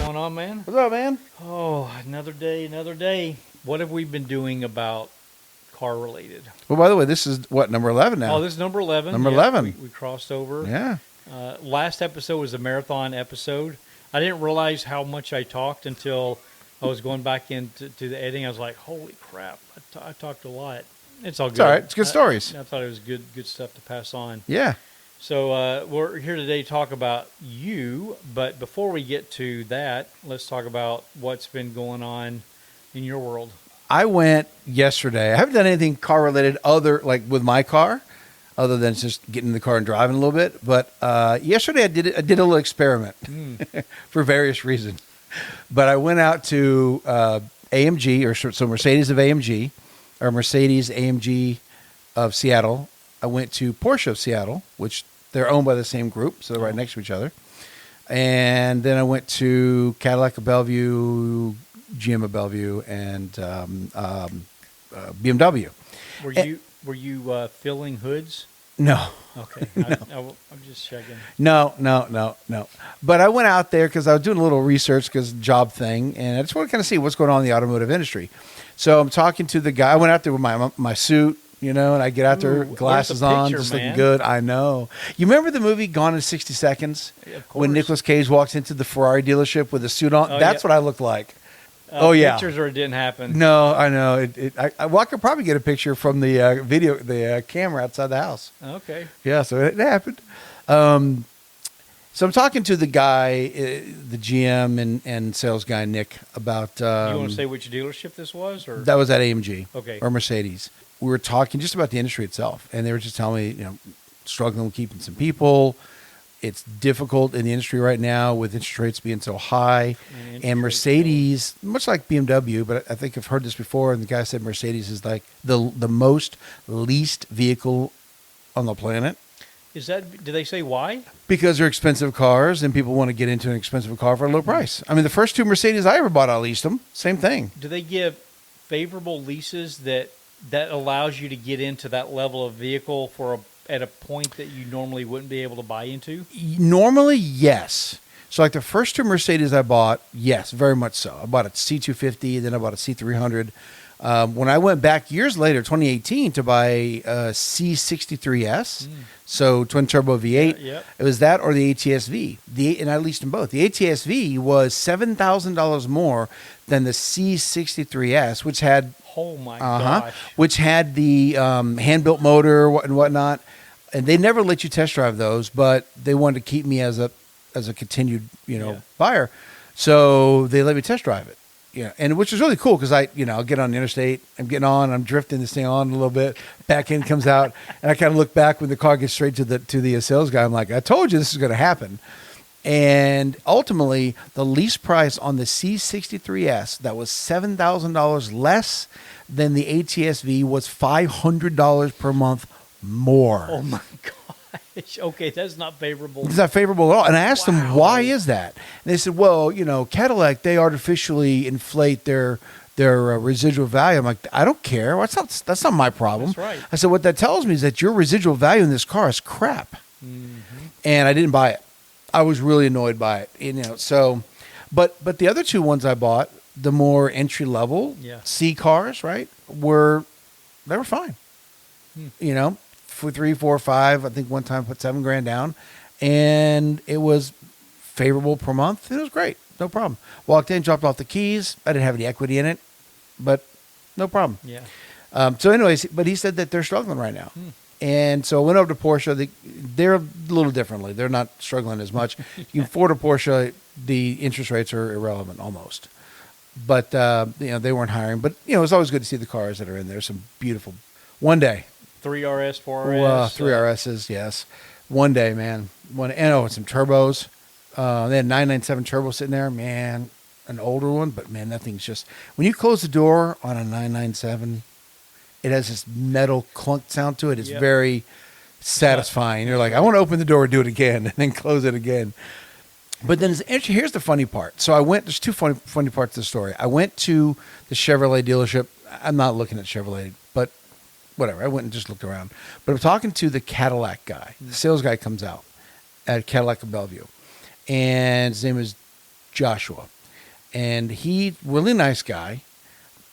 going on, man? What's up, man? Oh, another day, another day. What have we been doing about car related? Well, by the way, this is what, number 11 now? Oh, this is number 11. Number Yep, 11. We crossed over. Yeah. Last episode was a marathon episode. I didn't realize how much I talked until I was going back into the editing. I was like, holy crap, I talked a lot. It's all good. It's all right. It's good stories. I thought it was good stuff to pass on. Yeah. So we're here today to talk about you, but before we get to that, let's talk about what's been going on in your world. I went yesterday. I haven't done anything car related like with my car, other than just getting in the car and driving a little bit. But yesterday I did a little experiment for various reasons. But I went out to AMG, so Mercedes of AMG, or Mercedes AMG of Seattle. I went to Porsche of Seattle, which they're owned by the same group, so they're right next to each other. And then I went to Cadillac of Bellevue, GM of Bellevue, and BMW. Were you filling hoods? No. Okay, I'm just checking. No. But I went out there because I was doing a little research because job thing, and I just want to kind of see what's going on in the automotive industry. So I'm talking to the guy. I went out there with my suit, and I get out there, glasses on, just looking good. I know. You remember the movie Gone in 60 Seconds? When Nicolas Cage walks into the Ferrari dealership with a suit on? That's what I looked like. Pictures or it didn't happen. No, I know. I could probably get a picture from the the camera outside the house. Okay. Yeah, so it happened. So I'm talking to the guy, the GM and sales guy, Nick, about... you want to say which dealership this was? Or? That was at AMG. Okay. Or Mercedes. We were talking just about the industry itself, and they were just telling me, struggling with keeping some people. It's difficult in the industry right now with interest rates being so high. And Mercedes, much like BMW, but I think I've heard this before, and the guy said Mercedes is like the most leased vehicle on the planet. Did they say why? Because they're expensive cars, and people want to get into an expensive car for a low price. I mean, the first two Mercedes I ever bought, I leased them. Same thing. Do they give favorable leases that allows you to get into that level of vehicle at a point that you normally wouldn't be able to buy into? Normally, yes. So like the first two Mercedes I bought, yes, very much so. I bought a C250, then I bought a C300. When I went back years later, 2018, to buy a C63S, so twin turbo V8, It was that or the ATS-V. And I leased them both. The ATS-V was $7,000 more than the C63S, which had... Oh my gosh! Which had the hand-built motor and whatnot, and they never let you test drive those, but they wanted to keep me as a continued buyer, so they let me test drive it. Yeah, and which was really cool because I'll get on the interstate, I'm drifting this thing on a little bit, back end comes out, and I kind of look back when the car gets straight to the sales guy. I'm like, I told you this is going to happen. And ultimately, the lease price on the C63S that was $7,000 less than the ATS-V was $500 per month more. Oh my gosh! Okay, that's not favorable. It's not favorable at all. And I asked them, why is that? And they said, well, Cadillac, they artificially inflate their residual value. I'm like, I don't care. That's not my problem. That's right. I said, what that tells me is that your residual value in this car is crap. Mm-hmm. And I didn't buy it. I was really annoyed by it, So, but the other two ones I bought, the more entry level C cars, right, they were fine. For 3, 4, 5, I think one time I put $7,000 down, and it was favorable per month. It was great, no problem. Walked in, dropped off the keys. I didn't have any equity in it, but no problem. Yeah. So, anyways, but he said that they're struggling right now. And so I went over to Porsche. They're a little differently. They're not struggling as much. You can afford a Porsche, the interest rates are irrelevant almost. But, they weren't hiring. But, it's always good to see the cars that are in there. Some beautiful. One day. 3RS, 4RS. 3RSs, yes. One day, man. And some turbos. They had 997 turbo sitting there. Man, an older one. But, man, that thing's just... When you close the door on a 997... It has this metal clunk sound to it. It's very satisfying. You're like, I want to open the door and do it again and then close it again. But then here's the funny part. So there's two funny parts of the story. I went to the Chevrolet dealership. I'm not looking at Chevrolet, but whatever. I went and just looked around. But I'm talking to the Cadillac guy. The sales guy comes out at Cadillac of Bellevue. And his name is Joshua. and he really nice guy.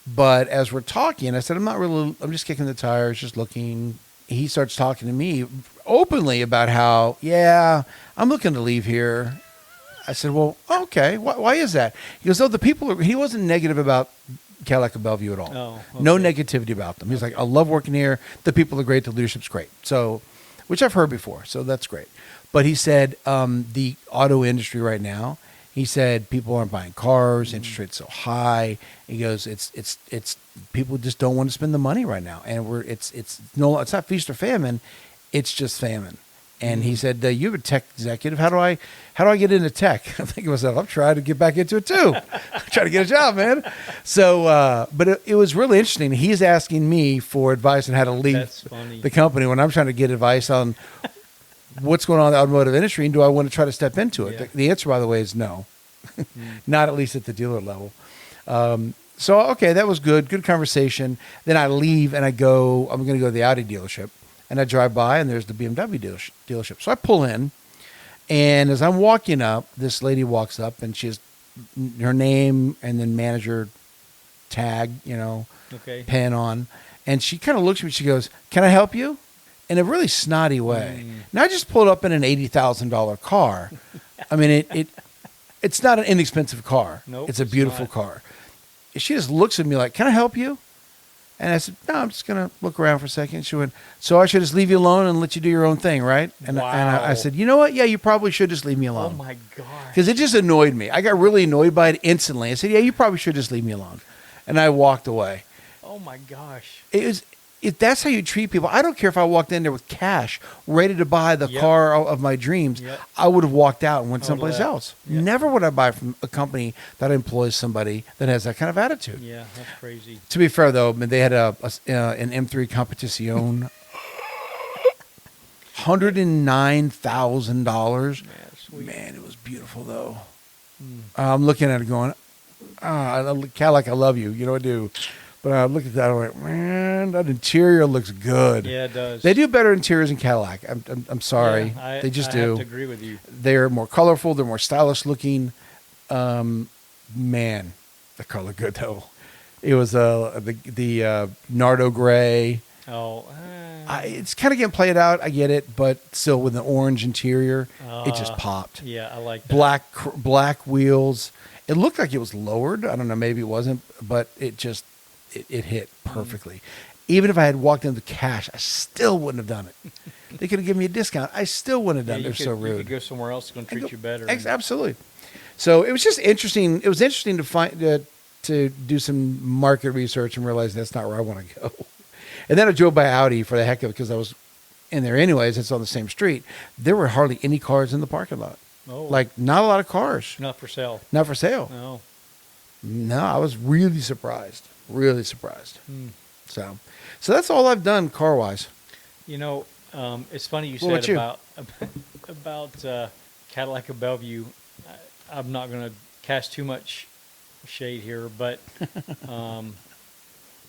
But as we're talking, I said, I'm just kicking the tires, just looking. He starts talking to me openly about how, yeah, I'm looking to leave here. I said, well, okay, why is that? He goes, he wasn't negative about Cadillac of Bellevue at all. Oh, okay. No negativity about them. He's like, I love working here. The people are great. The leadership's great. So, which I've heard before. So that's great. But he said, the auto industry right now, he said people aren't buying cars, interest rates so high. He goes, it's people just don't want to spend the money right now, and it's not feast or famine, it's just famine. And he said, you're a tech executive. How do I get into tech? I'm thinking to myself, I'm trying to get back into it too. I'm trying to get a job, man. So, but it was really interesting. He's asking me for advice on how to leave the company when I'm trying to get advice on what's going on in the automotive industry, and do I want to try to step into it? Yeah. The answer, by the way, is no. Not at least at the dealer level. So, okay, that was good. Good conversation. Then I leave and I'm going to go to the Audi dealership. And I drive by and there's the BMW dealership. So I pull in, and as I'm walking up, this lady walks up and she has her name and then manager tag, Okay. pen on. And she kind of looks at me. She goes, "Can I help you?" In a really snotty way. Now I just pulled up in an $80,000 car. I mean, it's not an inexpensive car. Nope, it's a it's beautiful not. car. She just looks at me like, "Can I help you?" And I said, "No, I'm just going to look around for a second." She went, "So I should just leave you alone and let you do your own thing, right?" And I said, "You know what? Yeah, you probably should just leave me Oh alone." my gosh. Because it just annoyed me. I got really annoyed by it instantly. I said, "Yeah, you probably should just leave me alone." And I walked away. Oh my gosh. If that's how you treat people, I don't care if I walked in there with cash, ready to buy the car of my dreams. Yep. I would have walked out and went someplace left. else. Yep. Never would I buy from a company that employs somebody that has that kind of attitude. Yeah, that's crazy. To be fair, though, they had an M3 Competition, $109,000. Yeah, sweet. Man, it was beautiful, though. I'm looking at it going, Cadillac, I love you. You know I do. But I looked at that and went, man, that interior looks good. Yeah, it does. They do better interiors than Cadillac. I'm sorry. Yeah, They just I do. have to agree with you. They're more colorful. They're more stylish looking. Man, the color good, though. It was the Nardo gray. Oh, It's kind of getting played out. I get it. But still, with an orange interior, it just popped. yeah, I like that. Black wheels. It looked like it was lowered. I don't know. Maybe it wasn't. But it just... It hit perfectly. Even if I had walked into cash, I still wouldn't have done it. They could have given me a discount. I still wouldn't have done it. They're so rude. You could go somewhere else that's going to treat you better. Absolutely. So it was just interesting. It was interesting to find to do some market research and realize that's not where I want to go. And then I drove by Audi for the heck of it because I was in there anyways. It's on the same street. There were hardly any cars in the parking lot. Oh. Like, not a lot of cars. Not for sale. Not for sale. No. No, I was really surprised. Really surprised. So that's all I've done car wise. It's funny you What said about about Cadillac of Bellevue. I'm not going to cast too much shade here, but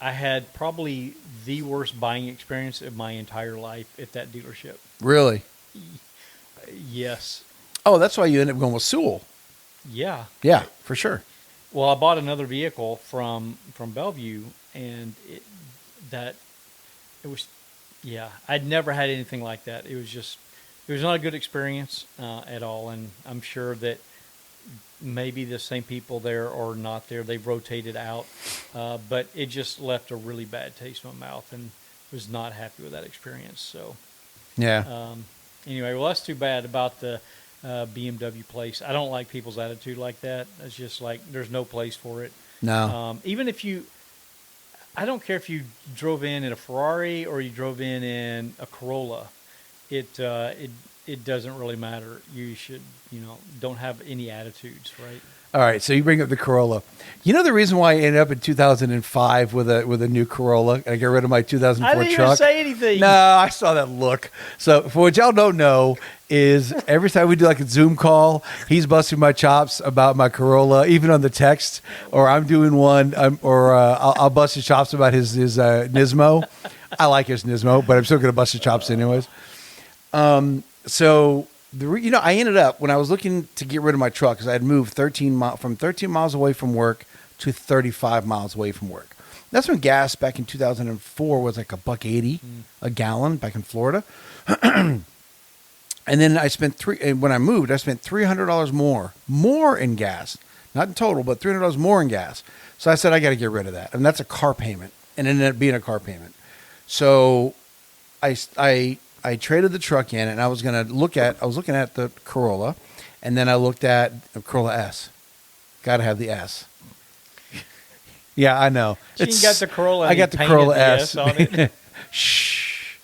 I had probably the worst buying experience of my entire life at that dealership. Really? Yes. Oh, that's why you ended up going with Sewell. Yeah. Yeah, for sure. Well, I bought another vehicle from Bellevue, and it was, I'd never had anything like that. It was not a good experience at all, and I'm sure that maybe the same people there or not there, they've rotated out, but it just left a really bad taste in my mouth, and was not happy with that experience. So, Yeah. Anyway, well, that's too bad about the BMW place. I don't like people's attitude like that. It's just like there's no place for it. No. Even if I don't care if you drove in a Ferrari or you drove in a Corolla. It doesn't really matter. You should, don't have any attitudes, right? All right, so you bring up the Corolla. You know the reason why I ended up in 2005 with a new Corolla and I got rid of my 2004 I didn't truck? even say anything. No, I saw that look. So for what y'all don't know is every time we do like a Zoom call, he's busting my chops about my Corolla, even on the text, or I'm doing one, I'll bust his chops about his Nismo. I like his Nismo, but I'm still going to bust his chops anyways. So I ended up when I was looking to get rid of my truck because I had moved 13 miles away from work to 35 miles away from work. That's when gas back in 2004 was like $1.80 a gallon back in Florida. And then when I moved, I spent $300 more in gas, not in total, but $300 more in gas. So I said, I got to get rid of that. And that's a car payment, and it ended up being a car payment. So I traded the truck in, and I was looking at the Corolla, and then I looked at the Corolla S. Got to have the S. Yeah, I know. You got the Corolla. I got the Corolla S on it. Shh.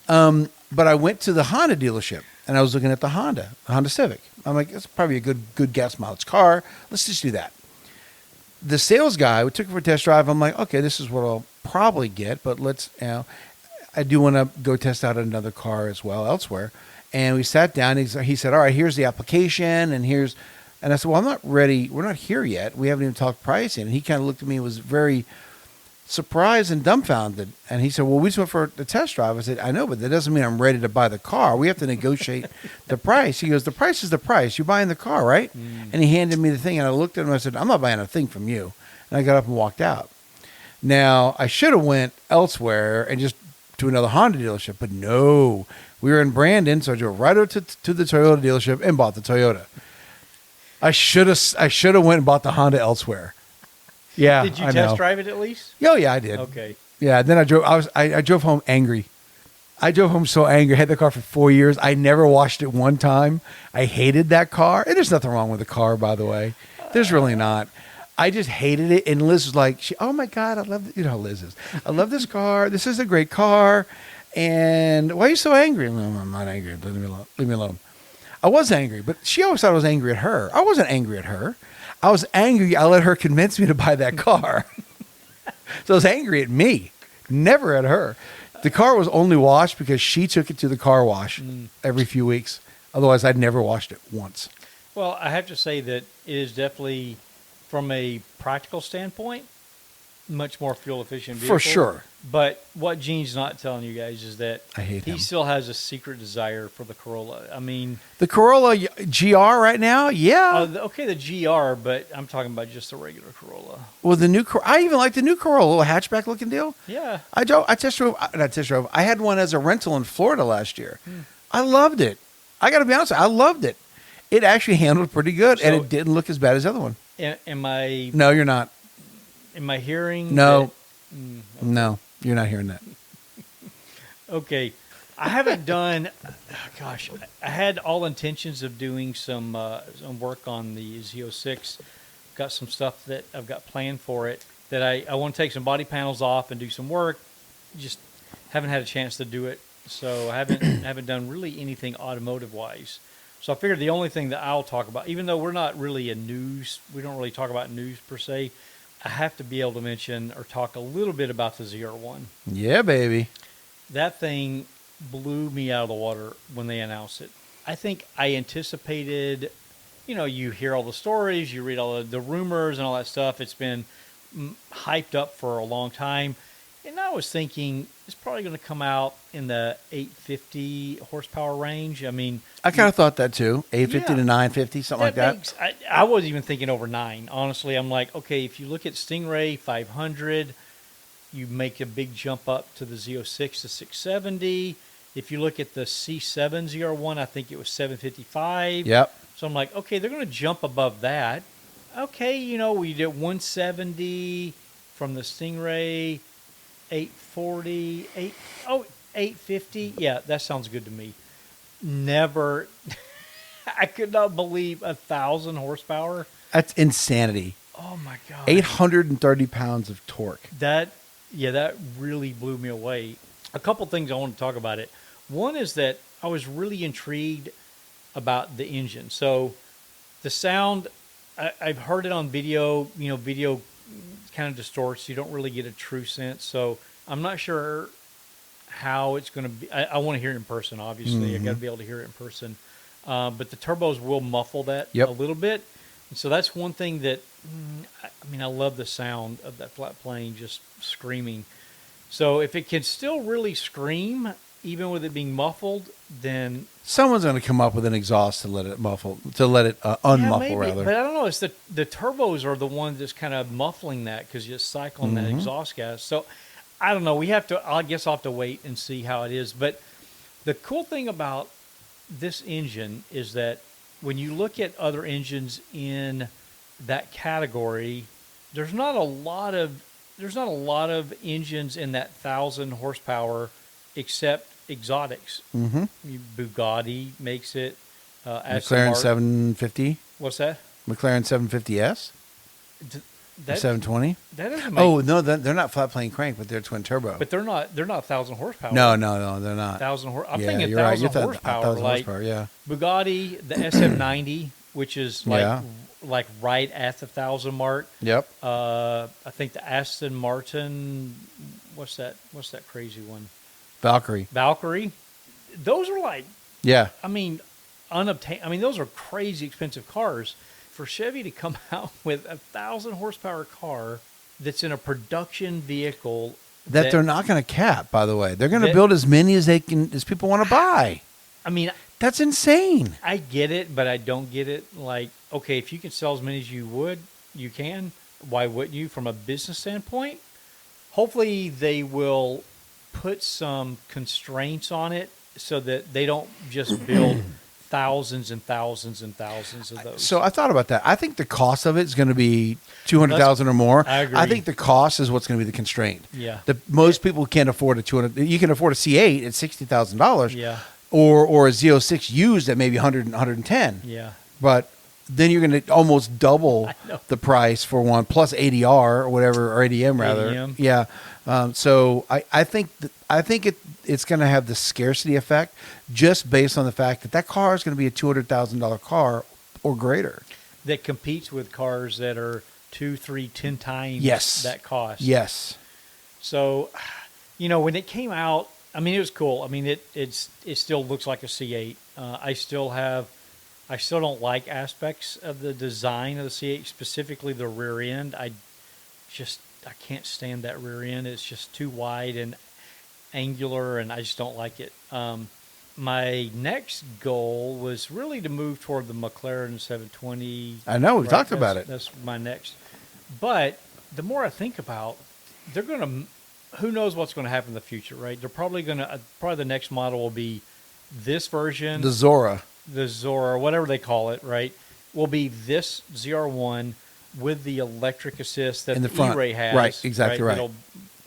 But I went to the Honda dealership, and I was looking at the Honda Civic. I'm like, it's probably a good gas mileage car. Let's just do that. The sales guy, we took it for a test drive. I'm like, okay, this is what I'll probably get, but I do want to go test out another car as well elsewhere. And we sat down. He said, all right, here's the application, and I said, well, I'm not ready. We're not here yet. We haven't even talked pricing. And he kind of looked at me and was very surprised and dumbfounded. And he said, well, we just went for the test drive. I said, I know, but that doesn't mean I'm ready to buy the car. We have to negotiate the price. He goes, the price is the price. You're buying the car, right? And he handed me the thing, and I looked at him and I said, I'm not buying a thing from you. And I got up and walked out. Now, I should have went elsewhere and just to another Honda dealership, but no. We were in Brandon, so I drove right over to the Toyota dealership and bought the Toyota. I should have went and bought the Honda elsewhere. Yeah. Did you test drive it at least? Oh yeah, I did. Okay. Yeah. Then I drove home angry. I drove home so angry. I had the car for 4 years. I never washed it one time. I hated that car. And there's nothing wrong with the car, by the way. There's really not. I just hated it. And Liz was like, oh my God, I love it. You know how Liz is. I love this car. This is a great car. And why are you so angry? No, I'm not angry. Leave me alone. I was angry, but she always thought I was angry at her. I wasn't angry at her. I was angry. I let her convince me to buy that car. So I was angry at me, never at her. The car was only washed because she took it to the car wash every few weeks. Otherwise, I'd never washed it once. Well, I have to say that it is definitely, from a practical standpoint, much more fuel efficient vehicle. For sure. But what Gene's not telling you guys is that I hate him. he still has a secret desire for the Corolla. I mean, the Corolla GR right now, yeah. Okay, the GR, but I'm talking about just the regular Corolla. Well, I even like the new Corolla, little hatchback looking deal. Yeah. I test drove. I had one as a rental in Florida last year. I loved it. I got to be honest, I loved it. It actually handled pretty good, and it didn't look as bad as the other one. Am I? No, you're not. Am I hearing? No. Okay. No, you're not hearing that. Okay. I haven't done, gosh, I had all intentions of doing some work on the Z06. Got some stuff that I've got planned for it that I want to take some body panels off and do some work. Just haven't had a chance to do it. So I haven't done really anything automotive wise. So I figured the only thing that I'll talk about, even though we're not really we don't really talk about news per se, I have to be able to mention or talk a little bit about the ZR1. Yeah, baby. That thing blew me out of the water when they announced it. I think I anticipated, you hear all the stories, you read all the rumors and all that stuff. It's been hyped up for a long time. And I was thinking it's probably going to come out in the 850 horsepower range. I mean, I kind of thought that too. 850 to 950, something like that. I wasn't even thinking over 9. Honestly, I'm like, okay, if you look at Stingray 500, you make a big jump up to the Z06 to 670. If you look at the C7 ZR1, I think it was 755. Yep. So I'm like, okay, they're going to jump above that. Okay, we did 170 from the Stingray. 840, 850. Yeah, that sounds good to me. Never, I could not believe 1,000 horsepower. That's insanity. Oh my God. 830 pounds of torque. That really blew me away. A couple things I want to talk about it. One is that I was really intrigued about the engine. So the sound, I've heard it on video, video kind of distorts. You don't really get a true sense. So I'm not sure how it's going to be. I want to hear it in person, obviously. I got to be able to hear it in person. But the turbos will muffle that a little bit. And so that's one thing that, I love the sound of that flat plane just screaming. So if it can still really scream, even with it being muffled, then Someone's going to come up with an exhaust to let it yeah, unmuffle maybe. rather. But I don't know. It's the turbos are the ones that's kind of muffling that because you're cycling that exhaust gas. So I don't know. I guess I'll have to wait and see how it is. But the cool thing about this engine is that when you look at other engines in that category, there's not a lot of engines in that 1,000 horsepower except exotics. Mm-hmm. Bugatti makes it. Aston McLaren Martin. 750. What's that? McLaren 750S. That 720. that doesn't make. Oh no, they're not flat plane crank, but they're twin turbo. But they're not 1,000 horsepower. No, they're not. 1,000 horsepower. I'm Yeah, thinking you're right. 1,000 You're horsepower. 1,000 Like horsepower. Yeah. Bugatti, the SF90, which is like Yeah. like right at the 1,000 mark. Yep. I think the Aston Martin. What's that crazy one? Valkyrie. Valkyrie. Those are like, Yeah. I mean, those are crazy expensive cars. For Chevy to come out with 1,000 horsepower car that's in a production vehicle That they're not going to cap. By the way, they're going to that- build as many as as people want to buy. I mean, That's insane. I get it, but I don't get it. Like, okay, if you can sell as many as you can. Why wouldn't you? From a business standpoint, hopefully they will put some constraints on it so that they don't just build thousands and thousands and thousands of those. So I thought about that. I think the cost of it is going to be 200,000 or more. I agree. I think the cost is what's going to be the constraint. Yeah. Most people can't afford a 200. You can afford a C8 at $60,000. Yeah. Or a Z06 used at maybe 100 and 110. Yeah. But then you're going to almost double I know. the price for one plus ADR or whatever, or ADM rather. ADM. Yeah. So I think it's going to have the scarcity effect just based on the fact that car is going to be a $200,000 car or greater. That competes with cars that are 2, 3, 10 times Yes. that cost. Yes. So, when it came out, I mean, it was cool. I mean, it still looks like a C8. I still don't like aspects of the design of the C8, specifically the rear end. I can't stand that rear end. It's just too wide and angular, and I just don't like it. My next goal was really to move toward the McLaren 720. I know. We talked about it. That's my next. But the more I think about, they're going to. Who knows what's going to happen in the future, right? They're probably going to. Probably the next model will be this version, The Zora. or whatever they call it, right? Will be this ZR1 with the electric assist that In the the front. E-Ray has. Right, exactly right.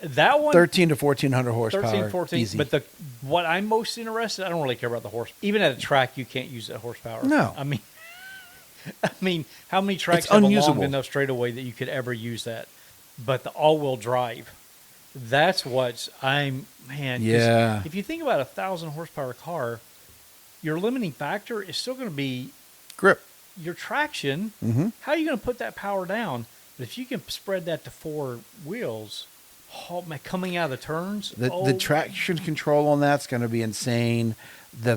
That one, 13 to 1,400 horsepower. 13, 14. Easy. But what I'm most interested, I don't really care about the horse. Even at a track, you can't use that horsepower. No. I mean, how many tracks It's have a long unusable. enough straightaway that you could ever use that? But the all-wheel drive, that's what's man. 'cause Yeah. If you think about a 1,000 horsepower car, your limiting factor is still going to be Grip. your traction. Mm-hmm. How are you going to put that power down? But if you can spread that to 4 wheels, oh man, coming out of the turns, The traction control on that's going to be insane. The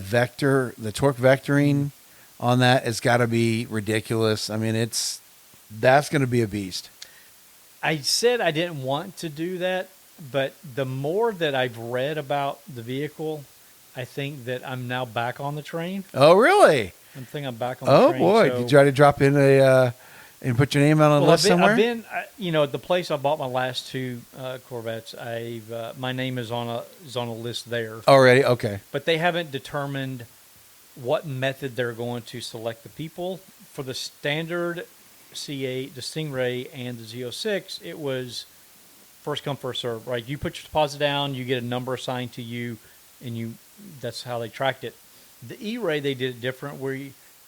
torque vectoring on that has got to be ridiculous. I mean, that's going to be a beast. I said I didn't want to do that, but the more that I've read about the vehicle, I think that I'm now back on the train. Oh, really? I think I'm back on the Oh train. boy! So, Did you try to drop in and put your name out on a list somewhere? I've been, at the place I bought my last 2 Corvettes. My name is on a list there, Already? Okay. but they haven't determined what method they're going to select the people for the standard C8, the Stingray, and the Z06. It was first come first serve. Right, you put your deposit down, you get a number assigned to you, and that's how they tracked it. The E-Ray, they did it different, where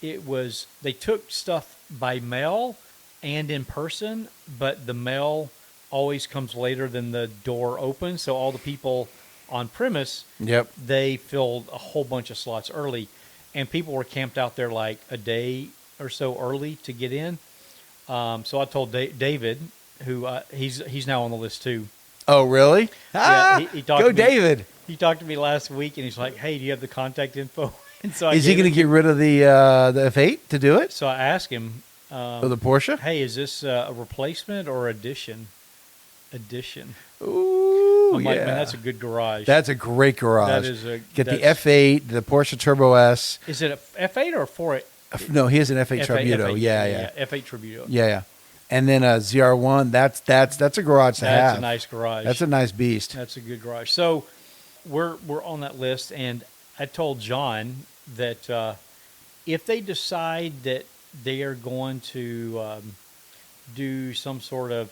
they took stuff by mail and in person, but the mail always comes later than the door opens. So all the people on premise, Yep. they filled a whole bunch of slots early, and people were camped out there like a day or so early to get in. So I told David, who he's now on the list too. Oh, really? Yeah, he talked Go, to me. David. He talked to me last week, and he's like, "Hey, do you have the contact info?" And so Is he going to get rid of the F8 to do it? So I asked him, Or the Porsche? "Hey, is this a replacement or addition?" Addition. Ooh. I'm like, man, yeah. that's a good garage. That's a great garage. That is Get the F8, the Porsche Turbo S. Is it a F8 or a 4? No, he has an F8 Tributo. F8, Yeah. F8 Tributo. Yeah. And then a ZR1. That's a garage to have. That's a nice garage. That's a nice beast. That's a good garage. So we're on that list, and I told John that if they decide that they are going to do some sort of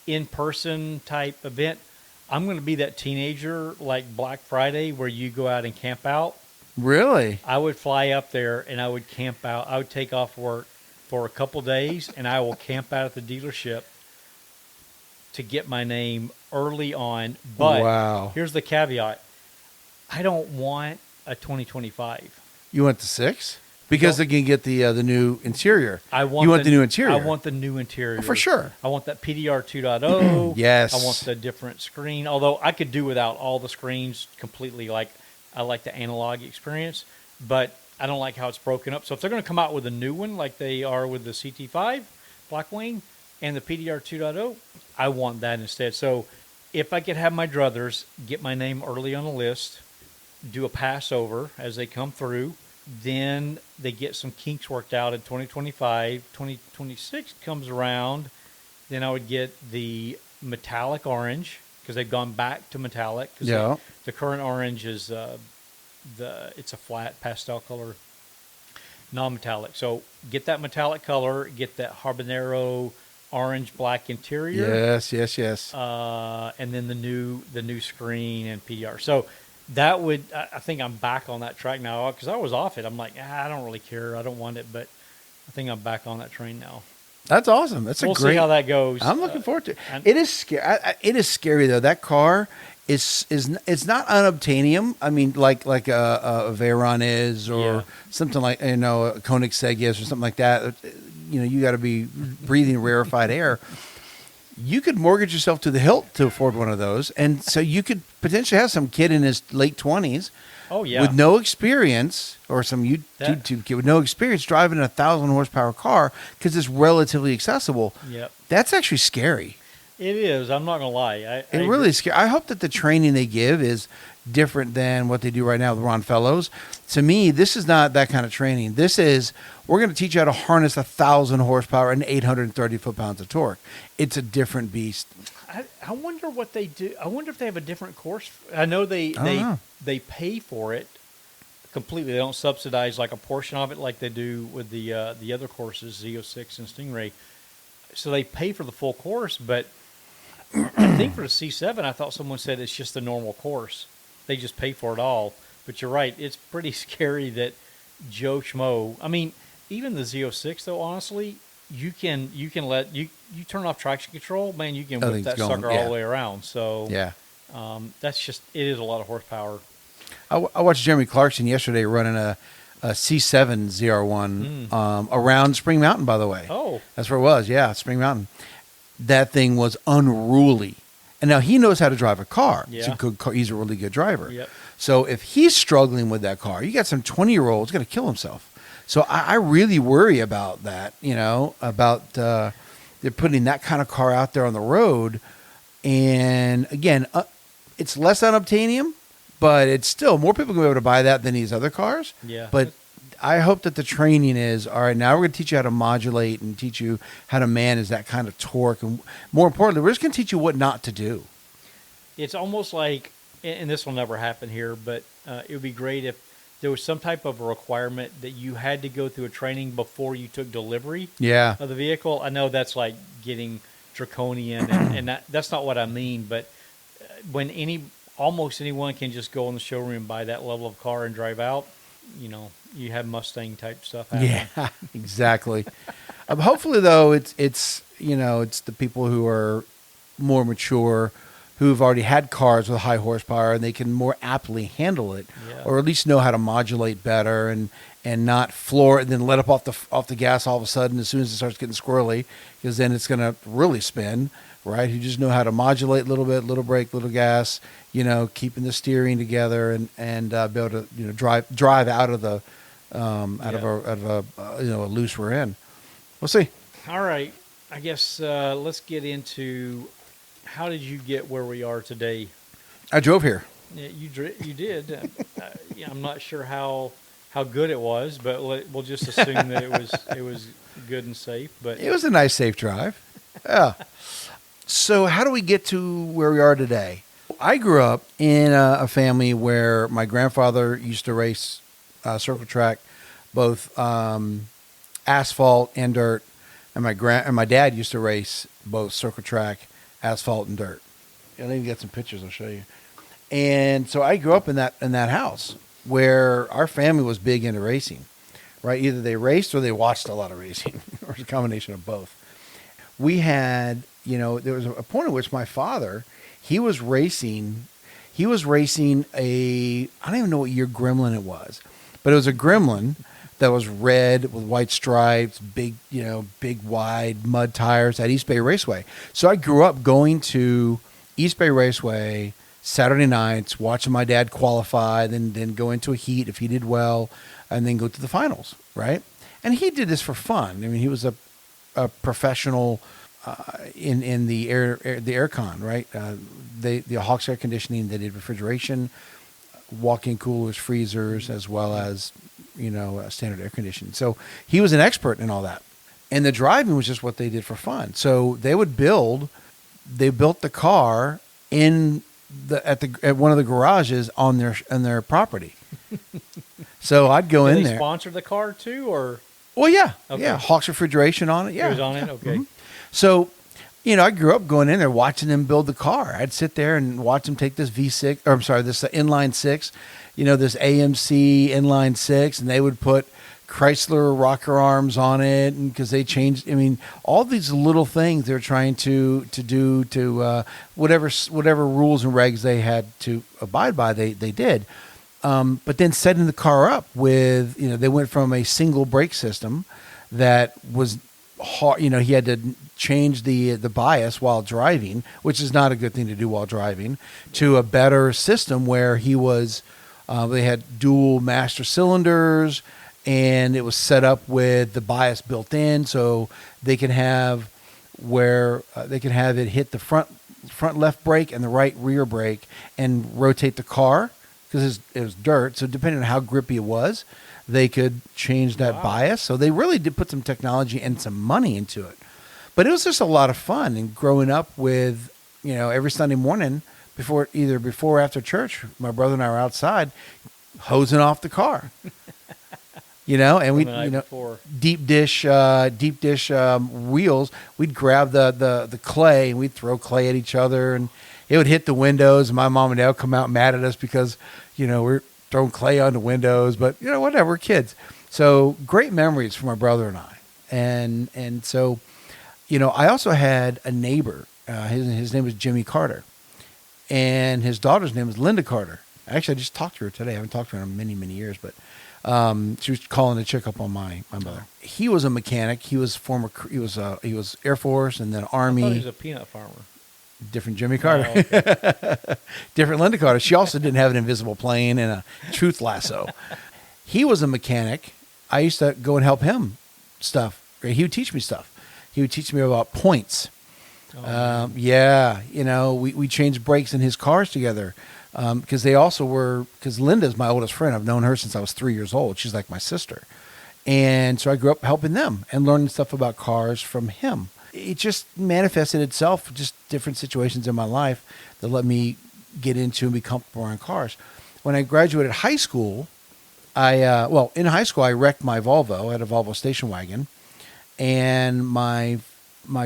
in-person type event, I'm going to be that teenager like Black Friday where you go out and camp out. Really? I would fly up there and I would camp out. I would take off work for a couple days and I will camp out at the dealership to get my name early on. But wow. Here's the caveat. I don't want a 2025. You want the 6? Because they can get the new interior. You want the new interior. I want the new interior. For sure. I want that PDR 2.0. Yes. I want the different screen. Although I could do without all the screens completely. Like I like the analog experience, but I don't like how it's broken up. So if they're going to come out with a new one like they are with the CT5 Blackwing and the PDR 2.0, I want that instead. So if I could have my druthers get my name early on the list, do a Passover as they come through, then they get some kinks worked out in 2025. 2026 comes around, then I would get the metallic orange because they've gone back to metallic. Yeah. The current orange is it's a flat pastel color, non-metallic. So get that metallic color, get that habanero orange black interior. Yes. And then the new screen and PDR. So that would, I think I'm back on that track now because I was off it. I'm like, I don't really care. I don't want it, but I think I'm back on that train now. That's awesome. We'll see how that goes. I'm looking forward to it. It is scary. It is scary though. That car is it's not unobtainium. I mean, like a Veyron is, or something like a Koenigsegg is, or something like that. You got to be breathing rarefied air. You could mortgage yourself to the hilt to afford one of those, and so you could potentially have some kid in his late 20s. Oh yeah, with no experience, or some YouTube kid with no experience driving a 1,000 horsepower car because it's relatively accessible. Yep, that's actually scary. It is. I'm not gonna lie. It really is scary. I hope that the training they give is different than what they do right now with Ron Fellows. To me, this is not that kind of training. This is, we're going to teach you how to harness 1,000 horsepower and 830 foot-pounds of torque. It's a different beast. I wonder what they do. I wonder if they have a different course. I know they pay for it completely. They don't subsidize like a portion of it like they do with the other courses, Z06 and Stingray. So they pay for the full course, but I think for the C7, I thought someone said it's just a normal course. They just pay for it all. But you're right. It's pretty scary that Joe Schmo. I mean, even the Z06 though, honestly, you can let you turn off traction control, man. You can whip that sucker all the way around. So yeah, that's just, it is a lot of horsepower. I watched Jeremy Clarkson yesterday running a C7 ZR1 around Spring Mountain. By the way, that's where it was. Yeah, Spring Mountain. That thing was unruly. And now he knows how to drive a car. Yeah. He's a really good driver. Yep. So if he's struggling with that car, you got some 20-year-olds going to kill himself. So I really worry about that, about they're putting that kind of car out there on the road. And again, it's less unobtainium, but it's still, more people can be able to buy that than these other cars. Yeah. But I hope that the training is, all right, now we're going to teach you how to modulate and teach you how to manage that kind of torque. And more importantly, we're just going to teach you what not to do. It's almost like, and this will never happen here, but it would be great if there was some type of a requirement that you had to go through a training before you took delivery of the vehicle. I know that's like getting draconian, and that's not what I mean, but when almost anyone can just go in the showroom and buy that level of car and drive out, you have Mustang type stuff happening. Yeah, exactly. Hopefully, though, it's the people who are more mature, who've already had cars with high horsepower, and they can more aptly handle it, or at least know how to modulate better and not floor it and then let up off the gas all of a sudden as soon as it starts getting squirrely, because then it's going to really spin. Right, who just know how to modulate a little bit, little brake, little gas, keeping the steering together and be able to drive out of the a loose we're in. We'll see. All right, I guess let's get into how did you get where we are today? I drove here. Yeah, you did. Yeah, I'm not sure how good it was, but we'll just assume that it was good and safe. But It was a nice, safe drive. Yeah. So how do we get to where we are today? I grew up in a family where my grandfather used to race circle track, both asphalt and dirt, and my dad used to race both circle track, asphalt, and dirt. I'll even get some pictures. I'll show you. And so I grew up in that house where our family was big into racing, right? Either they raced or they watched a lot of racing, or a combination of both. We had, there was a point at which my father, he was racing I don't even know what year Gremlin it was, but it was a Gremlin that was red with white stripes, big wide mud tires at East Bay Raceway. So I grew up going to East Bay Raceway Saturday nights, watching my dad qualify, then go into a heat if he did well, and then go to the finals, right? And he did this for fun. I mean, he was a professional in the aircon, right? The Hawks air conditioning. They did refrigeration, walk-in coolers, freezers, as well as standard air conditioning. So he was an expert in all that. And the driving was just what they did for fun. So they built the car at one of the garages on their property. So I'd go in Did there. they sponsor the car too, or? Well, yeah, Okay. yeah, Hawks refrigeration on it. Yeah, It was on it? Okay. Mhm. So, I grew up going in there watching them build the car. I'd sit there and watch them take this V6, or I'm sorry, this inline six, this AMC inline six, and they would put Chrysler rocker arms on it, and because they changed, all these little things they're trying to do to whatever rules and regs they had to abide by, they did. But then setting the car up with, they went from a single brake system that was hard. He had to change the bias while driving, which is not a good thing to do while driving, to a better system where they had dual master cylinders, and it was set up with the bias built in, so they can have it hit the front left brake and the right rear brake and rotate the car. Because it was dirt, so depending on how grippy it was, they could change that bias. So they really did put some technology and some money into it. But it was just a lot of fun. And growing up with, every Sunday morning before or after church, my brother and I were outside hosing off the car. And we, deep dish wheels. We'd grab the clay and we'd throw clay at each other, and it would hit the windows. And my mom and dad would come out mad at us because, we're throwing clay on the windows, but whatever, we're kids. So great memories for my brother and I. And so, I also had a neighbor. His name was Jimmy Carter, and his daughter's name was Linda Carter. Actually, I just talked to her today. I haven't talked to her in many, many years, but she was calling to check up on my mother. He was a mechanic. He was he was Air Force and then Army. I thought he was a peanut farmer. Different Jimmy Carter. Oh, okay. Different Linda Carter. She also didn't have an invisible plane and a truth lasso. He was a mechanic. I used to go and help him stuff. He would teach me stuff. He would teach me about points. Oh, yeah, we changed brakes in his cars together. Because because Linda's my oldest friend. I've known her since I was 3 years old. She's like my sister. And so I grew up helping them and learning stuff about cars from him. It just manifested itself, just different situations in my life that let me get into and be comfortable around cars. When I graduated high school, in high school, I wrecked my Volvo. I had a Volvo station wagon. And my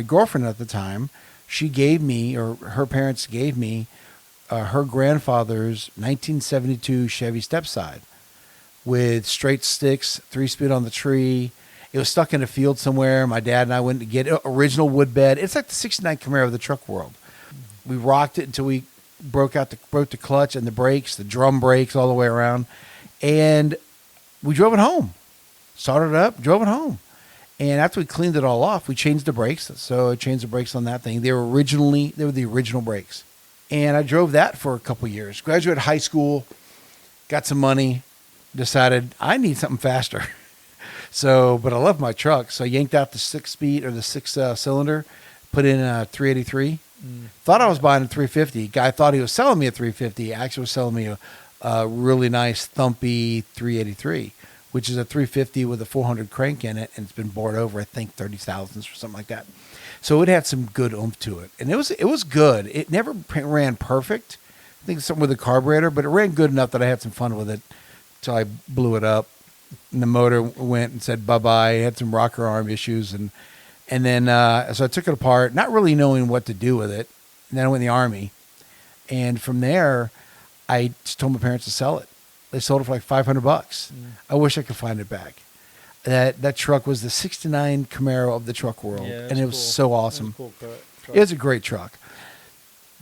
girlfriend at the time, her parents gave me her grandfather's 1972 Chevy Stepside with straight sticks, 3-speed on the tree. It was stuck in a field somewhere. My dad and I went to get it. Original wood bed. It's like the '69 Camaro of the truck world. We rocked it until we broke the clutch and the brakes, the drum brakes all the way around, and we drove it home. Started it up, drove it home. And after we cleaned it all off, we changed the brakes. So I changed the brakes on that thing. They were the original brakes. And I drove that for a couple years. Graduated high school, got some money, decided I need something faster. But I love my truck. So I yanked out the 6-speed or the 6-cylinder, put in a 383 Thought I was buying a 350. Guy thought he was selling me a 350. Actually was selling me a really nice thumpy 383, which is a 350 with a 400 crank in it, and it's been bored over, I think, 30 thousandths or something like that. So it had some good oomph to it, and it was good. It never ran perfect. I think something with the carburetor, but it ran good enough that I had some fun with it until I blew it up, and the motor went and said bye-bye. It had some rocker arm issues, and then so I took it apart, not really knowing what to do with it. And then I went in the Army, and from there, I just told my parents to sell it. They sold it for like $500. I wish I could find it back. That truck was the '69 Camaro of the truck world, and it was so awesome. Cool truck. It was a great truck.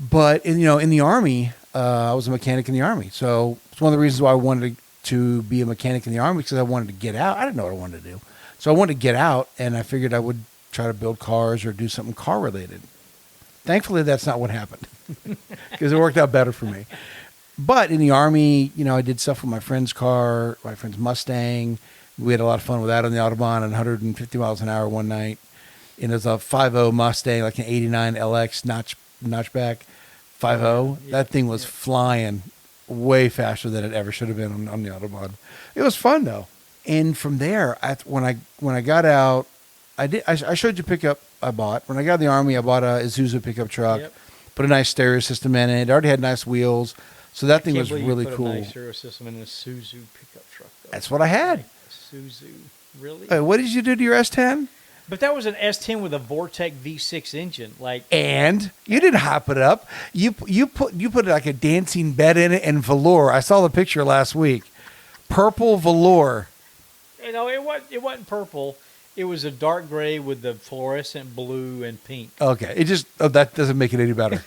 But in the Army, I was a mechanic in the Army, so it's one of the reasons why I wanted to be a mechanic in the Army, because I wanted to get out. I didn't know what I wanted to do, so I wanted to get out, and I figured I would try to build cars or do something car related. Thankfully, that's not what happened, because it worked out better for me. But in the Army, I did stuff with my friend's car, my friend's Mustang. We had a lot of fun with that on the Autobahn at 150 miles an hour one night. And it was a 5.0 Mustang, like an 89 LX notchback 5.0. Yeah, that thing was flying way faster than it ever should have been on the Autobahn. It was fun, though. And from there, when I got out, I showed you pickup I bought. When I got out of the Army, I bought a Isuzu pickup truck, put a nice stereo system in it. It already had nice wheels. So that thing was really cool. A nice stereo system in a Isuzu pickup truck, though. That's what I had. Isuzu, really? What did you do to your S10? But that was an S10 with a Vortec V6 engine, And you didn't hop it up. You put like a dancing bed in it and velour. I saw the picture last week. Purple velour. It wasn't purple. It was a dark gray with the fluorescent blue and pink. Okay, that doesn't make it any better.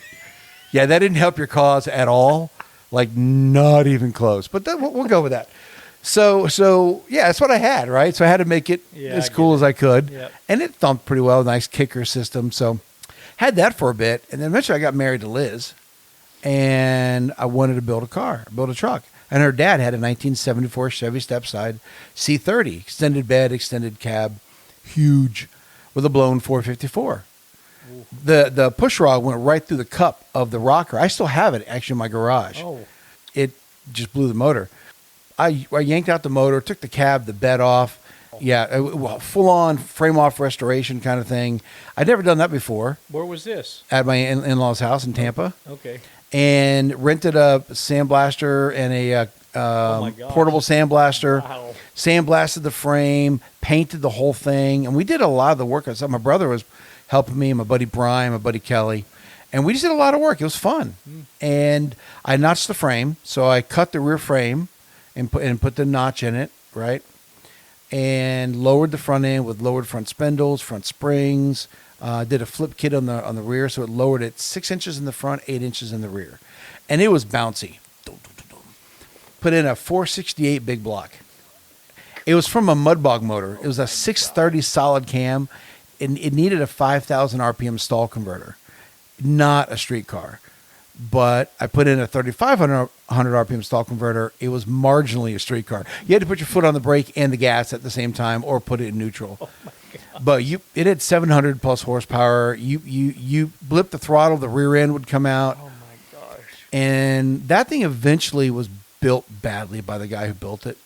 Yeah, that didn't help your cause at all. Like, not even close. But we'll go with that. So yeah, that's what I had, right? So I had to make it as cool as I could. Yep. And it thumped pretty well, nice kicker system. So had that for a bit. And then eventually I got married to Liz. And I wanted to build a truck. And her dad had a 1974 Chevy Stepside C30, extended bed, extended cab, huge, with a blown 454. Ooh. The push rod went right through the cup of the rocker. I still have it actually in my garage. Oh. It just blew the motor. I yanked out the motor, took the cab, the bed off. Yeah, full-on frame-off restoration kind of thing. I'd never done that before. Where was this? At my in-laws' house in Tampa. Okay. And rented a sandblaster and a portable sandblaster. Wow. Sandblasted the frame, painted the whole thing. And we did a lot of the work. My brother was helping me, my buddy Brian, my buddy Kelly. And we just did a lot of work. It was fun. And I notched the frame. So I cut the rear frame and put the notch in it, right? And lowered the front end with lowered front spindles, front springs. Did a flip kit on the rear, so it lowered it 6 inches in the front, 8 inches in the rear. And it was bouncy. Put in a 468 big block. It was from a Mudbog motor. It was a 630 solid cam, and it needed a 5,000 RPM stall converter, not a street car. But I put in a 3,500 RPM stall converter. It was marginally a street car. You had to put your foot on the brake and the gas at the same time, or put it in neutral. Oh my God. But it had 700 plus horsepower. You blip the throttle, the rear end would come out. Oh my gosh! And that thing eventually was built badly by the guy who built it.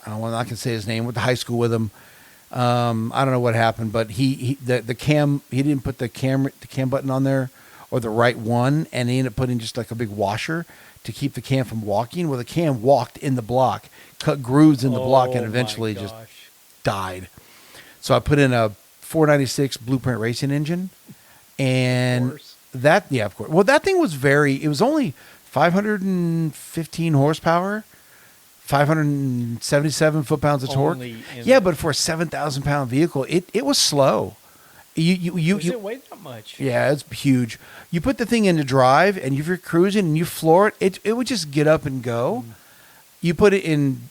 I'm not gonna say his name. Went to high school with him. I don't know what happened, but the cam, he didn't put the cam button on there, or the right one, and he ended up putting just like a big washer to keep the cam from walking. Well, the cam walked in the block, cut grooves in the block, and eventually just died. So I put in a 496 Blueprint Racing engine, and of course. Well, that thing was it was only 515 horsepower, 577 foot-pounds of torque. Yeah, but for a 7,000 pound vehicle, it was slow. Does it weigh that much? Yeah, it's huge. You put the thing into drive, and if you're cruising and you floor it would just get up and go. You put it in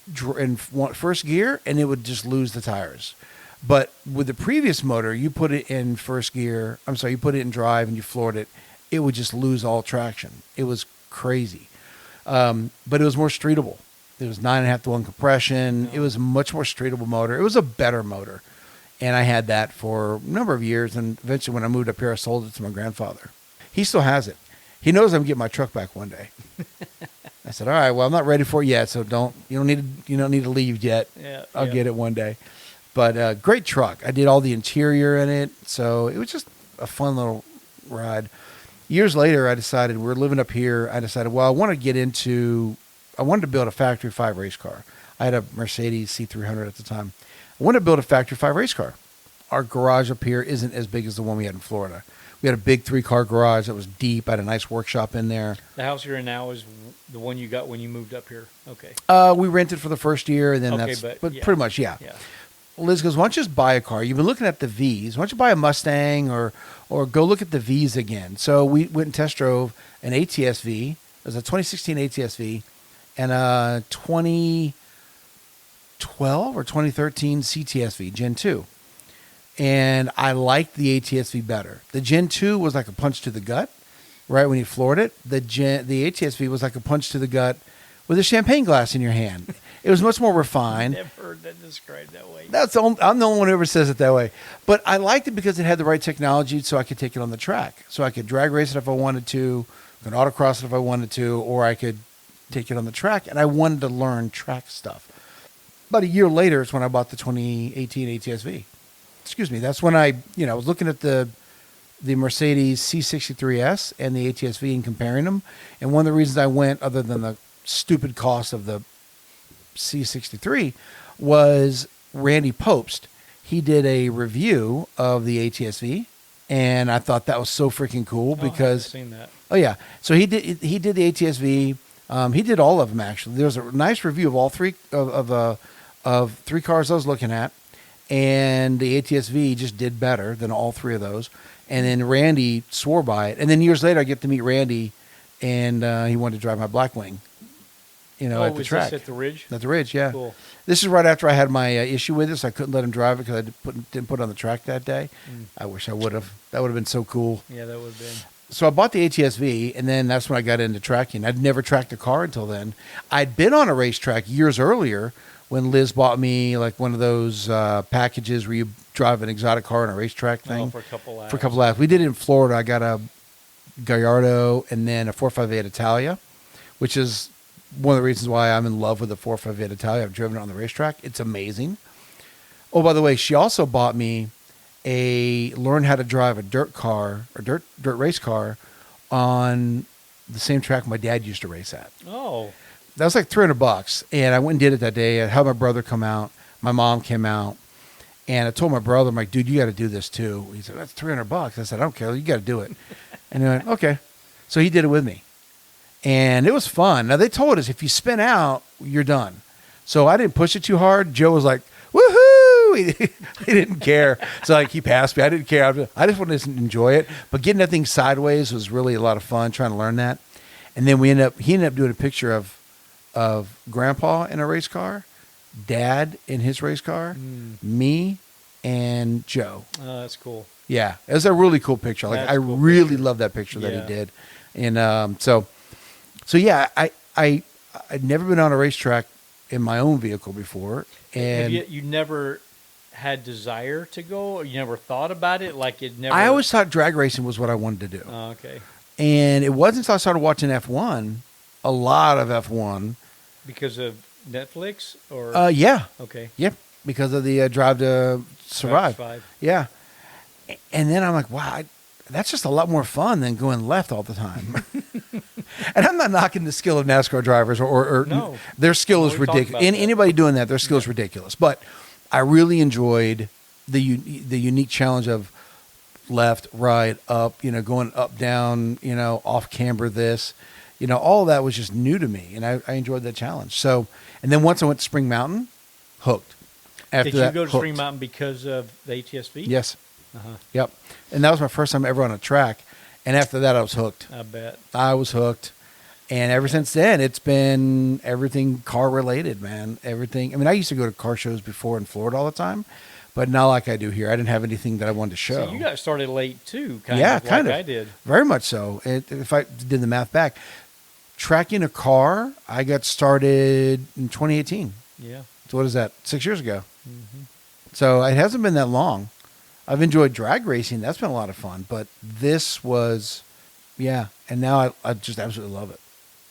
first gear, and it would just lose the tires. But with the previous motor, you put it in first gear. You put it in drive, and you floored it. It would just lose all traction. It was crazy. But it was more streetable. It was 9.5 to 1 compression. It was a much more streetable motor. It was a better motor. And I had that for a number of years. And eventually when I moved up here, I sold it to my grandfather. He still has it. He knows I'm gonna get my truck back one day. I said, all right, well, I'm not ready for it yet, so you don't need to leave yet. Yeah, I'll yeah. get it one day. But great truck. I did all the interior in it, so it was just a fun little ride. Years later, I decided, we're living up here. I decided, well, I wanted to build a factory 5 race car. I had a Mercedes C300 at the time. I wanted to build a factory 5 race car. Our garage up here isn't as big as the one we had in Florida. We had a big 3-car garage that was deep. I had a nice workshop in there. The house you're in now is the one you got when you moved up here. Okay. We rented for the first year, and then Okay, but yeah. pretty much, yeah. Yeah. Liz goes, why don't you just buy a car? You've been looking at the Vs. Why don't you buy a Mustang or go look at the Vs again? So we went and test drove an ATS-V. It was a 2016 ATS-V and a 2012 or 2013 CTS-V, Gen 2. And I liked the ATS-V better. The Gen 2 was like a punch to the gut, right, when you floored it. The ATS-V was like a punch to the gut with a champagne glass in your hand. It was much more refined. Never heard that described that way. I'm the only one who ever says it that way. But I liked it because it had the right technology, so I could take it on the track. So I could drag race it if I wanted to, could autocross it if I wanted to, or I could take it on the track. And I wanted to learn track stuff. About a year later is when I bought the 2018 ATS-V. Excuse me. That's when I was looking at the Mercedes C63S and the ATS-V and comparing them. And one of the reasons I went, other than the stupid cost of the C63, was Randy Popst. He did a review of the ATS-V, and I thought that was so freaking cool because I haven't seen that. Oh yeah, so he did the ATS-V. He did all of them actually. There was a nice review of all three of 3 cars I was looking at, and the ATS-V just did better than all 3 of those. And then Randy swore by it. And then years later, I get to meet Randy, and he wanted to drive my Blackwing. At the track. This at the Ridge? At the Ridge, yeah. Cool. This is right after I had my issue with it, so I couldn't let him drive it because I didn't put it on the track that day. I wish I would have. That would have been so cool. Yeah, that would have been. So I bought the ATS-V, and then that's when I got into tracking. I'd never tracked a car until then. I'd been on a racetrack years earlier when Liz bought me like one of those packages where you drive an exotic car on a racetrack thing. For a couple laps. For a couple laps. We did it in Florida. I got a Gallardo and then a 458 Italia, which is one of the reasons why I'm in love with the 458 Italia. I've driven it on the racetrack. It's amazing. Oh, by the way, she also bought me learn how to drive a dirt car or dirt race car on the same track my dad used to race at. Oh. That was like $300, and I went and did it that day. I had my brother come out. My mom came out, and I told my brother, I'm like, dude, you got to do this too. He said, that's $300. I said, I don't care. You got to do it. And he went, okay. So he did it with me. And it was fun. Now, they told us if you spin out, you're done. So I didn't push it too hard. Joe was like, woohoo! He didn't care. So like he passed me. I didn't care. I just wanted to enjoy it. But getting that thing sideways was really a lot of fun, trying to learn that. And then he ended up doing a picture of Grandpa in a race car, Dad in his race car, me, and Joe. Oh, that's cool. Yeah. It was a really cool picture. Like That's I a cool really picture. love that picture that Yeah. he did. And so yeah, I'd never been on a racetrack in my own vehicle before, and you never had desire to go, or you never thought about it? Like it never. I always thought drag racing was what I wanted to do. Oh, okay. And it wasn't until I started watching F1, a lot of F1. Because of Netflix, or Yeah, okay. yep, because of the Drive to Survive. Five. Yeah, and then I'm like, wow, that's just a lot more fun than going left all the time. And I'm not knocking the skill of NASCAR drivers or No. their skill is We talked ridiculous. about that. Anybody doing that, their skill is ridiculous. But I really enjoyed the unique challenge of left, right, up, going up, down, off camber this. All of that was just new to me, and I enjoyed that challenge. So, and then once I went to Spring Mountain, hooked. After Did you that, go to hooked. Spring Mountain because of the ATS-V? Yes. Uh-huh. Yep. And that was my first time ever on a track. And after that, I was hooked. I bet. I was hooked. And ever since then, it's been everything car related, man. Everything. I mean, I used to go to car shows before in Florida all the time, but not like I do here. I didn't have anything that I wanted to show. So you got started late too, kind Yeah, of kind like of. I did. Very much so. If I did the math back, tracking a car, I got started in 2018. Yeah. So what is that? 6 years ago. Mm-hmm. So it hasn't been that long. I've enjoyed drag racing. That's been a lot of fun. But this was Yeah, and now I just absolutely love it.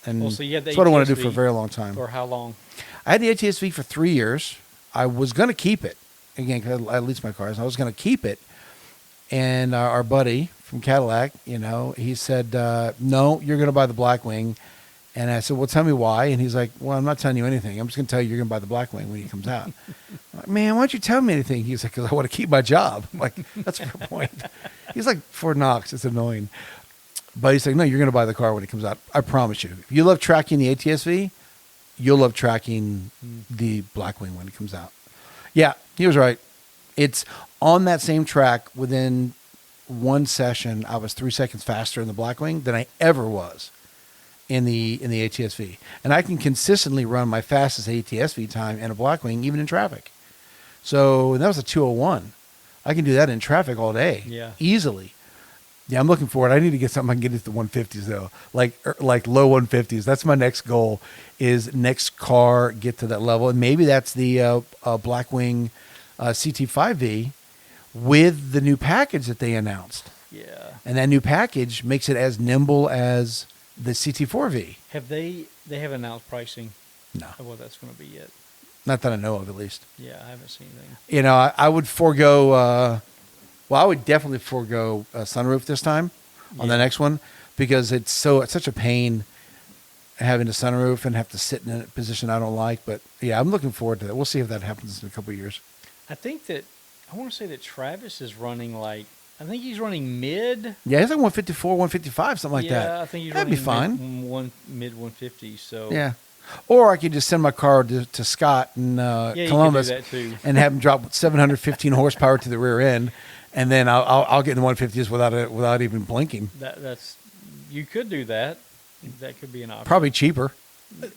And Well, so you had the that's what I want to do for a ATSV very long time. For how long? I had the ATSV for 3 years. I was going to keep it again because I leased my cars. I was going to keep it, and our buddy from Cadillac, he said, "No, you're going to buy the Blackwing." And I said, "Well, tell me why." And he's like, "Well, I'm not telling you anything. I'm just going to tell you you're going to buy the Blackwing when he comes out." I'm like, "Man, why don't you tell me anything?" He's like, "Because I want to keep my job." I'm like, that's a fair point. He's like, Fort Knox. It's annoying. But he's like, "No, you're going to buy the car when it comes out. I promise you. If you love tracking the ATSV, you'll love tracking the Blackwing when it comes out." Yeah, he was right. It's on that same track. Within one session, I was 3 seconds faster in the Blackwing than I ever was in the ATSV. And I can consistently run my fastest ATSV time in a Blackwing, even in traffic. So that was a 201. I can do that in traffic all day, easily. Yeah, I'm looking for it. I need to get something I can get into the 150s though, like low 150s. That's my next goal. Is next car get to that level, and maybe that's the Blackwing CT5V with the new package that they announced. Yeah. And that new package makes it as nimble as the CT4V. Have they haven't announced pricing No, of what that's going to be yet? not that I know of, at least. Yeah, I haven't seen anything. I would forego. I would definitely forego a sunroof this time on the next one because it's such a pain having a sunroof and have to sit in a position I don't like. But yeah, I'm looking forward to that. We'll see if that happens in a couple of years. I want to say that Travis is running I think he's running mid. Yeah, he's like 154, 155, something like that. Yeah, I think he's That'd running be fine. Mid 150. So Yeah. Or I could just send my car to Scott in Columbus you could do that too. and have him drop 715 horsepower to the rear end, and then I'll get in the 150s without even blinking. You could do that. That could be an option. Probably cheaper.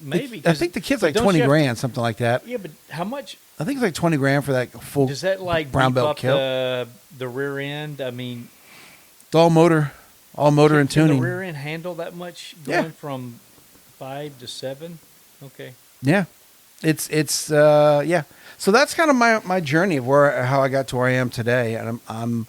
Maybe. I think the kid's like don't 20 you have grand, something like that. Yeah, but how much I think it's like 20 grand for that full. does that brown beef belt up kill? the rear end? I mean, It's all motor and can tuning. the rear end handle that much going from 5 to 7? Okay. Yeah, it's yeah. So that's kind of my journey of how I got to where I am today, and I'm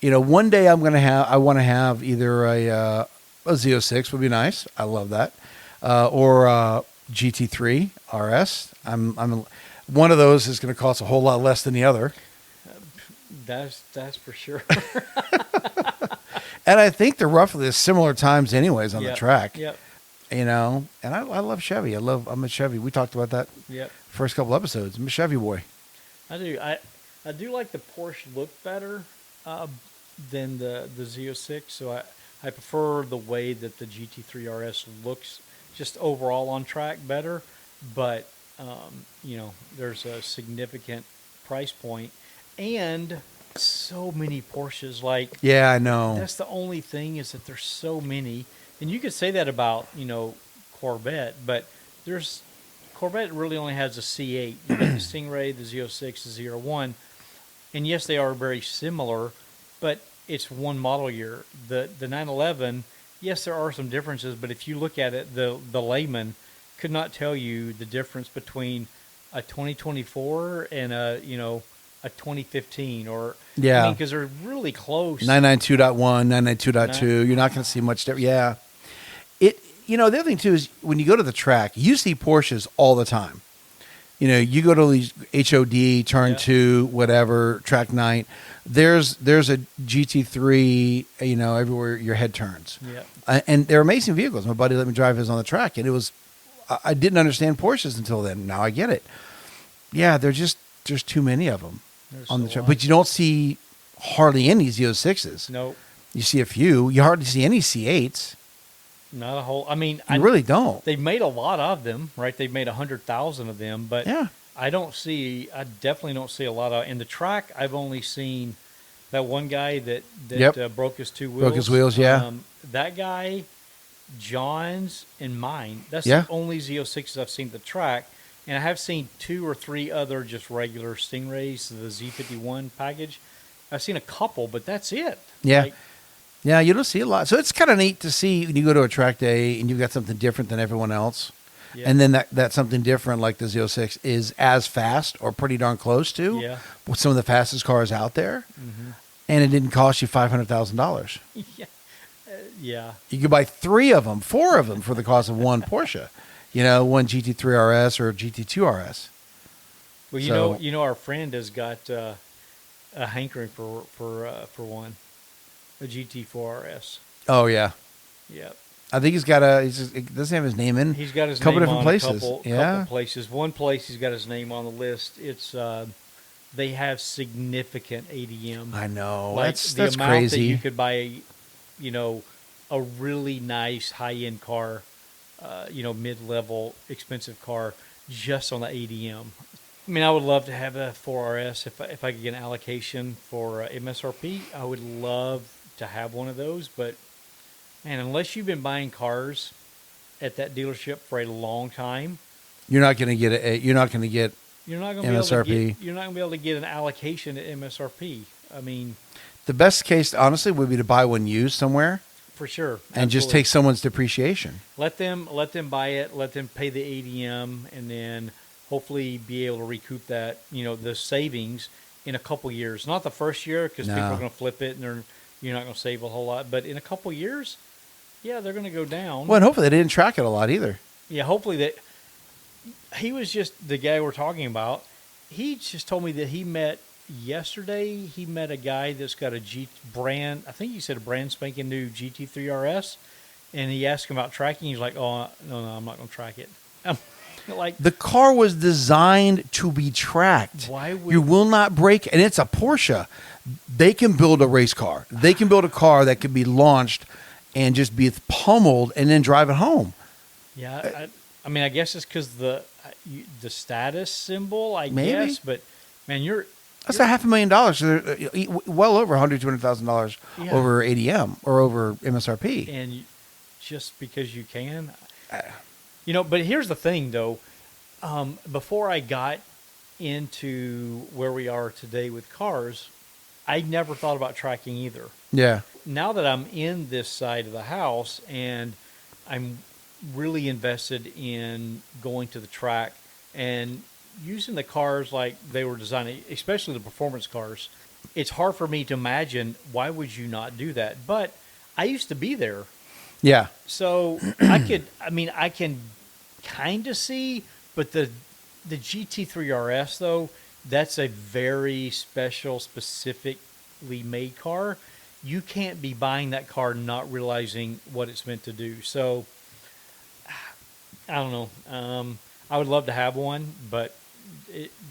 one day I want to have either a Z06 would be nice. I love that, or GT3 RS. I'm one of those is going to cost a whole lot less than the other. That's for sure. And I think they're roughly similar times anyways on the track. Yep. And I love Chevy. I'm a Chevy. We talked about that Yep. first couple episodes. I'm a Chevy boy. I do. I do like the Porsche look better than the Z06. So I prefer the way that the GT3 RS looks just overall on track better. But there's a significant price point and so many Porsches. Yeah, I know. That's the only thing is that there's so many. And you could say that about, Corvette, but Corvette really only has a C8. You got the Stingray, the Z06, the Z01. And yes, they are very similar, but it's one model year. The 911, yes, there are some differences, but if you look at it, the layman could not tell you the difference between a 2024 and a 2015 or because they're really close. 992.1, 992.2. You're not going to see much difference. Yeah. The other thing too is when you go to the track, you see Porsches all the time. You go to these HOD, turn 2, whatever, track night. There's a GT3, everywhere your head turns. Yeah. And they're amazing vehicles. My buddy let me drive his on the track, and I didn't understand Porsches until then. Now I get it. Yeah, there's too many of them on the track. But you don't see hardly any Z06s. Nope. You see a few. You hardly see any C8s. Not a whole. I mean, I really don't. They've made a lot of them, right? They've made 100,000 of them, but I definitely don't see a lot of. In the track, I've only seen that one guy that broke his 2 wheels. Broke his wheels, yeah. That guy, John's, and mine. That's the only Z06s I've seen at the track. And I have seen 2 or 3 other just regular Stingrays, the Z51 package. I've seen a couple, but that's it. Yeah. Yeah, you don't see a lot. So it's kind of neat to see when you go to a track day and you've got something different than everyone else. Yeah. And then that something different like the Z06 is as fast or pretty darn close to some of the fastest cars out there. Mm-hmm. And it didn't cost you $500,000. Yeah. Yeah. You could buy 3 of them, 4 of them for the cost of one Porsche. One GT3 RS or GT2 RS. Well, So- our friend has got a hankering for one, a GT4 RS. Oh yeah, Yep. I think it doesn't have his name in. He's got his couple name different on places. couple Yeah. places. One place he's got his name on the list. It's they have significant ADM. I know. Like that's the amount crazy. that you could buy, a really nice high-end car, mid-level expensive car just on the ADM. I mean, I would love to have a 4RS if I could get an allocation for MSRP. I would love to have one of those, but man, unless you've been buying cars at that dealership for a long time, You're not going to get You're not going to get you're not going to be able to MSRP. you're not going to be able to get an allocation at MSRP. I mean, the best case, honestly, would be to buy one used somewhere for sure, and just absolutely. take someone's depreciation. Let them buy it. Let them pay the ADM, and then hopefully be able to recoup that, the savings in a couple years. Not the first year because people No. are going to flip it, and you're not going to save a whole lot. But in a couple years, yeah, they're going to go down. Well, and hopefully they didn't track it a lot either. Yeah, hopefully that. He was just the guy we're talking about. He just told me that he met a guy that's got a brand. I think he said a brand spanking new GT3 RS, and he asked him about tracking. He's like, "Oh no, I'm not going to track it." I'm like, The car was designed to be tracked. Why would- You will not break, and it's a Porsche. They can build a race car. They can build a car that could be launched and just be pummeled and then drive it home. yeah. I mean, I guess it's because the status symbol. I Maybe. guess, but man, That's $500,000. So well over $120,000 Yeah. over ADM or over MSRP. and just because you can, But here's the thing, though. Before I got into where we are today with cars, I never thought about tracking either. Yeah. Now that I'm in this side of the house and I'm really invested in going to the track and using the cars like they were designed, especially the performance cars, it's hard for me to imagine why would you not do that. But I used to be there. Yeah. So I can kind of see, but the GT3 RS, though, that's a very special, specifically made car. You can't be buying that car not realizing what it's meant to do. So I don't know. I would love to have one, but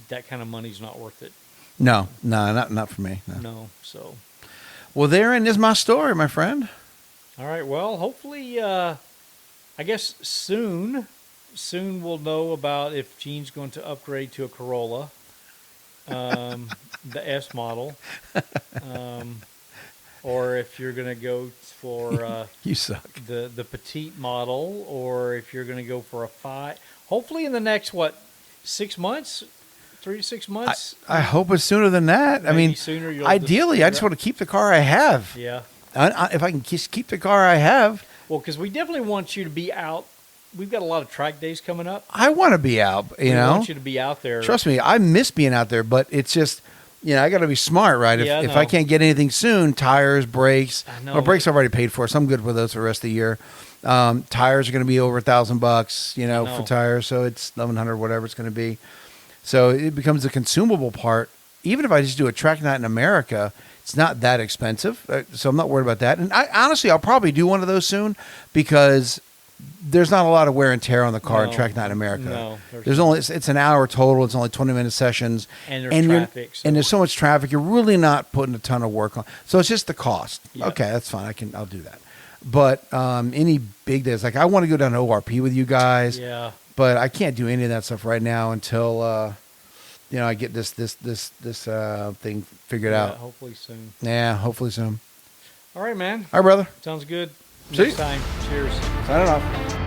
that kind of money's not worth it. No, not for me. No. No. So, Well, therein is my story, my friend. all right. Well, hopefully, I guess soon we'll know about if Gene's going to upgrade to a Corolla, the S model, or if you're going to go for You suck. the petite model, or if you're going to go for a 5. Hopefully, in the next 6 months, 3 to 6 months. I hope it's sooner than that. I Maybe mean, sooner, you'll ideally, I just want to keep the car I have. Yeah. If I can just keep the car I have, Well, because we definitely want you to be out. We've got a lot of track days coming up. I want to be out. We want you to be out there. Trust me, I miss being out there, but it's just, I got to be smart, right? Yeah, I If I know. can't get anything soon, tires, brakes. I know. Well, brakes I've already paid for, so I'm good with those for the rest of the year. Tires are going to be over $1,000, know. for tires, so it's $1,100, whatever it's going to be. So it becomes a consumable part. Even if I just do a track night in America, it's not that expensive, so I'm not worried about that. And I'll probably do one of those soon because there's not a lot of wear and tear on the car at No. track night in America. No, there's only it's an hour total. It's only 20-minute sessions, And there's you're- traffic, so- and there's so much traffic. You're really not putting a ton of work on. So it's just the cost. Yeah. Okay, that's fine. I'll do that. But any big days, like I want to go down to ORP with you guys. Yeah. But I can't do any of that stuff right now until I get this thing figured Yeah, out. hopefully soon. Yeah, hopefully soon. All right, man. All right, brother. Sounds good. See? Next time. Cheers. Signing off.